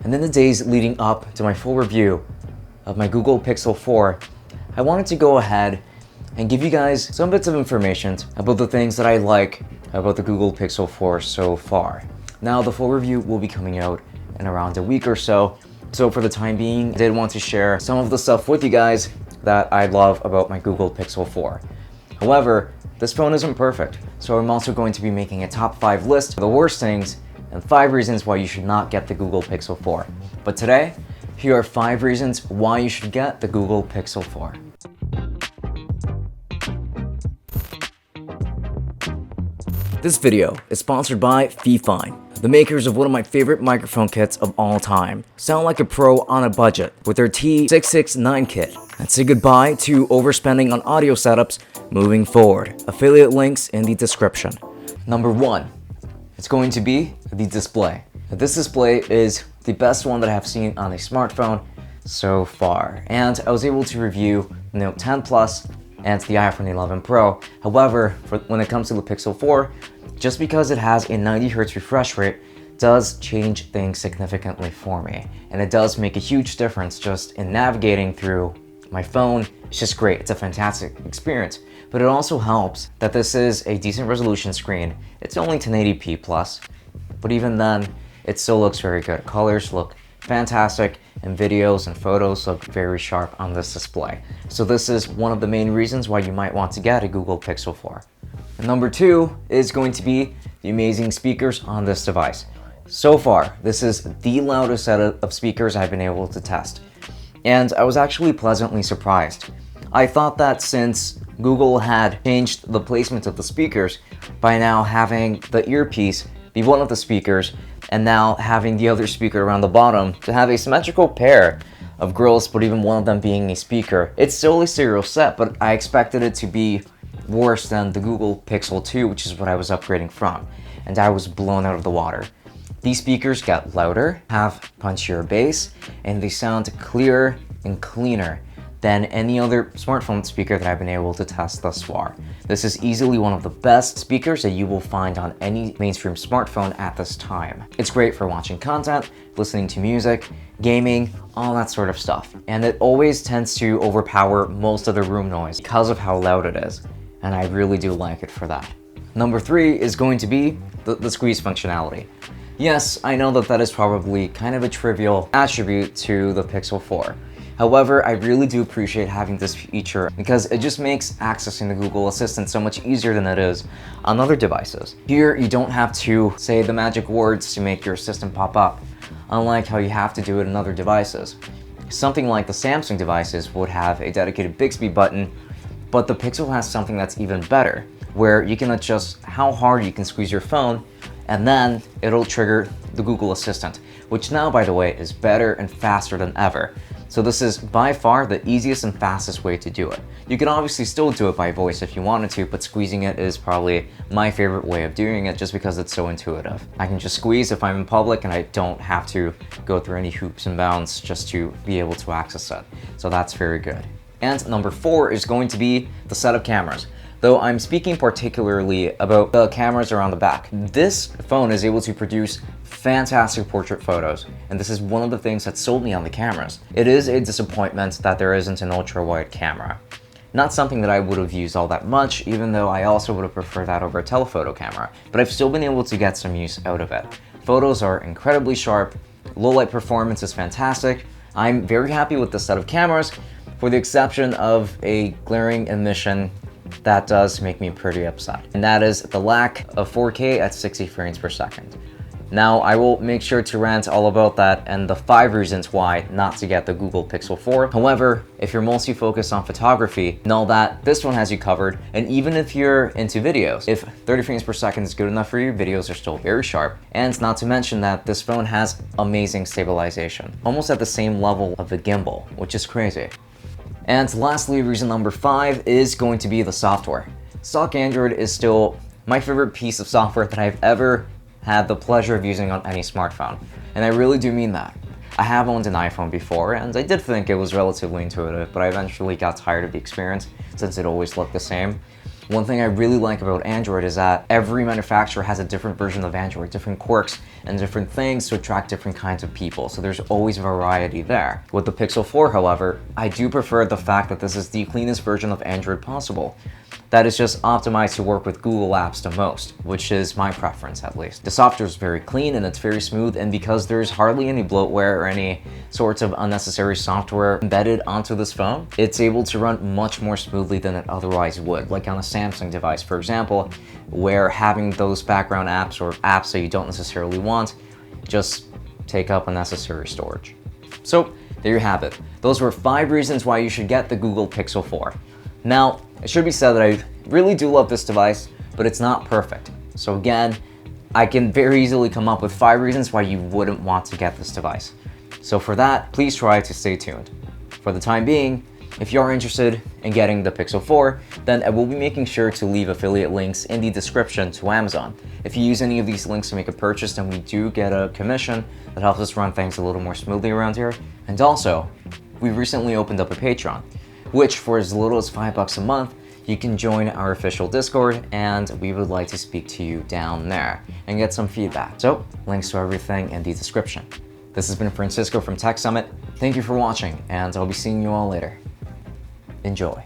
And in the days leading up to my full review of my Google Pixel 4, I wanted to go ahead and give you guys some bits of information about the things that I like about the Google Pixel 4 so far. Now, the full review will be coming out in around a week or so, so for the time being, I did want to share some of the stuff with you guys that I love about my Google Pixel 4. However, this phone isn't perfect, so I'm also going to be making a top 5 list of the worst things and 5 reasons why you should not get the Google Pixel 4. But today, here are 5 reasons why you should get the Google Pixel 4. This video is sponsored by Fifine, the makers of one of my favorite microphone kits of all time. Sound like a pro on a budget with their T669 kit. And say goodbye to overspending on audio setups moving forward. Affiliate links in the description. Number 1. It's going to be the display. This display is the best one that I have seen on a smartphone so far. And I was able to review the Note 10 Plus and the iPhone 11 Pro. However, when it comes to the Pixel 4, just because it has a 90Hz refresh rate does change things significantly for me. And it does make a huge difference just in navigating through my phone. It's just great. It's a fantastic experience. But it also helps that this is a decent resolution screen. It's only 1080p plus, but even then, it still looks very good. Colors look fantastic, and videos and photos look very sharp on this display. So this is one of the main reasons why you might want to get a Google Pixel 4. And number 2 is going to be the amazing speakers on this device. So far, this is the loudest set of speakers I've been able to test. And I was actually pleasantly surprised. I thought that since Google had changed the placement of the speakers by now having the earpiece be one of the speakers and now having the other speaker around the bottom to have a symmetrical pair of grills, but even one of them being a speaker. It's still a stereo set, but I expected it to be worse than the Google Pixel 2, which is what I was upgrading from, and I was blown out of the water. These speakers get louder, have punchier bass, and they sound clearer and cleaner than any other smartphone speaker that I've been able to test thus far. This is easily one of the best speakers that you will find on any mainstream smartphone at this time. It's great for watching content, listening to music, gaming, all that sort of stuff. And it always tends to overpower most of the room noise because of how loud it is. And I really do like it for that. Number 3 is going to be the squeeze functionality. Yes, I know that is probably kind of a trivial attribute to the Pixel 4. However, I really do appreciate having this feature because it just makes accessing the Google Assistant so much easier than it is on other devices. Here, you don't have to say the magic words to make your assistant pop up, unlike how you have to do it in other devices. Something like the Samsung devices would have a dedicated Bixby button, but the Pixel has something that's even better, where you can adjust how hard you can squeeze your phone, and then it'll trigger the Google Assistant, which now, by the way, is better and faster than ever. So this is by far the easiest and fastest way to do it. You can obviously still do it by voice if you wanted to, but squeezing it is probably my favorite way of doing it just because it's so intuitive. I can just squeeze if I'm in public and I don't have to go through any hoops and bounds just to be able to access it. So that's very good. And number 4 is going to be the set of cameras. Though I'm speaking particularly about the cameras around the back. This phone is able to produce fantastic portrait photos, and this is one of the things that sold me on the cameras. It is a disappointment that there isn't an ultra-wide camera. Not something that I would have used all that much, even though I also would have preferred that over a telephoto camera, but I've still been able to get some use out of it. Photos are incredibly sharp, low light performance is fantastic. I'm very happy with this set of cameras, for the exception of a glaring omission that does make me pretty upset, and that is the lack of 4K at 60 frames per second. Now, I will make sure to rant all about that and the 5 reasons why not to get the Google Pixel 4. However, if you're mostly focused on photography, know that this one has you covered, and even if you're into videos, if 30 frames per second is good enough for you, videos are still very sharp. And not to mention that this phone has amazing stabilization, almost at the same level of the gimbal, which is crazy. And lastly, reason number 5 is going to be the software. Stock Android is still my favorite piece of software that I've ever had the pleasure of using on any smartphone. And I really do mean that. I have owned an iPhone before, and I did think it was relatively intuitive, but I eventually got tired of the experience since it always looked the same. One thing I really like about Android is that every manufacturer has a different version of Android, different quirks and different things to attract different kinds of people. So there's always variety there. With the Pixel 4, however, I do prefer the fact that this is the cleanest version of Android possible. That is just optimized to work with Google Apps the most, which is my preference at least. The software is very clean and it's very smooth, and because there's hardly any bloatware or any sorts of unnecessary software embedded onto this phone, it's able to run much more smoothly than it otherwise would, like on a Samsung device, for example, where having those background apps or apps that you don't necessarily want just take up unnecessary storage. So there you have it. Those were 5 reasons why you should get the Google Pixel 4. Now, it should be said that I really do love this device, but it's not perfect. So again, I can very easily come up with 5 reasons why you wouldn't want to get this device. So for that, please try to stay tuned. For the time being, if you are interested in getting the Pixel 4, then I will be making sure to leave affiliate links in the description to Amazon. If you use any of these links to make a purchase, then we do get a commission that helps us run things a little more smoothly around here. And also, we recently opened up a Patreon, which for as little as $5 a month, you can join our official Discord, and we would like to speak to you down there and get some feedback. So, links to everything in the description. This has been Francisco from Tech Summit. Thank you for watching, and I'll be seeing you all later. Enjoy.